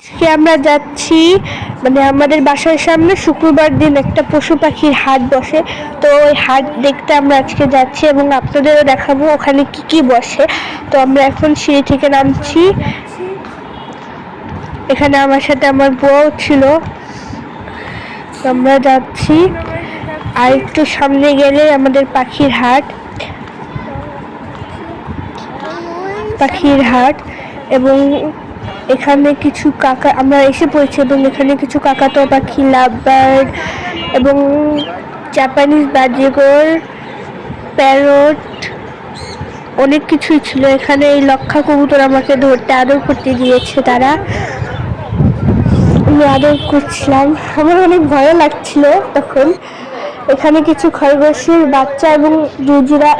আজকে আমরা যাচ্ছি, মানে আমাদের বাসার সামনে শুক্রবার দিন একটা পশু পাখির হাট বসে। তো ওই হাট দেখতে আমরা আজকে যাচ্ছি এবং আপনাদেরও দেখাবো ওখানে কি কি বসে। তো আমরা এখন সিঁড়ি থেকে নামছি। এখানে আমার সাথে আমার বউ ছিল। আমরা যাচ্ছি, আর একটু সামনে গেলে আমাদের পাখির হাট এবং এখানে কিছু কাকা আমরা এসে পড়েছি এবং এখানে কিছু কাকাতুয়া পাখি, লাভ বার্ড এবং জাপানিজ বাজিগর, প্যারট অনেক কিছুই ছিল। এখানে এই লক্ষা কবুতর আমাকে ধরতে আদর করতে দিয়েছে তারা। আমি আদর করছিলাম, আমার অনেক ভয় লাগছিল তখন। এখানে কিছু খরগোশের বাচ্চা এবং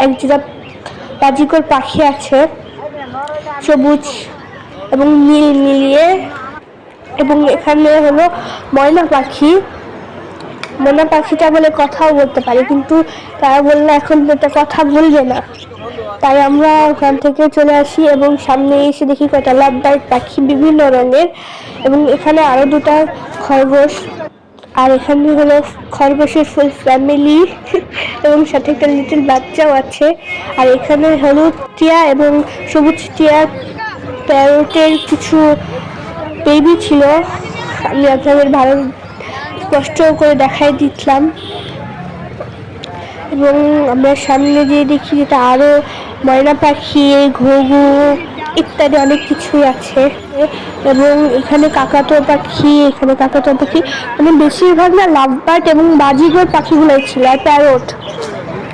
এক জোড়া বাজিকর পাখি আছে, সবুজ এবং নীল মিলিয়ে। এবং এখানে হলো ময়না পাখিটা বলে কথাও বলতে পারে, কিন্তু তারা বললে এখন এটা কথা বলবে না। তাই আমরা ওখান থেকে চলে আসি এবং সামনে এসে দেখি কয়টা লাভবার্ড পাখি বিভিন্ন রঙের, এবং এখানে আরো দুটা খরগোশ। আর এখানে হলো খরগোশের ফুল ফ্যামিলি এবং সাথে একটা লিটল বাচ্চাও আছে। আর এখানে হলুদ টিয়া এবং সবুজ টিয়া প্যারটের কিছু বেবি ছিল। আমি আপনাদের ভালো স্পষ্ট করে দেখাই দিচ্ছিলাম। এবং আমরা সামনে দিয়ে দেখি যেটা আরো ময়না পাখি, ঘুঘু ইত্যাদি অনেক কিছুই আছে। এবং এখানে কাকাতুয়া পাখি মানে বেশিরভাগ না লাভবার্ড এবং বাজিগর পাখিগুলোই ছিল, আর প্যারট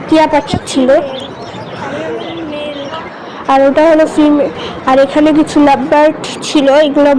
টিয়া পাখি ছিল। আর ওটা হলো ফিমেল। আর এখানে কিছু লাভবার্ড ছিল, এগুলো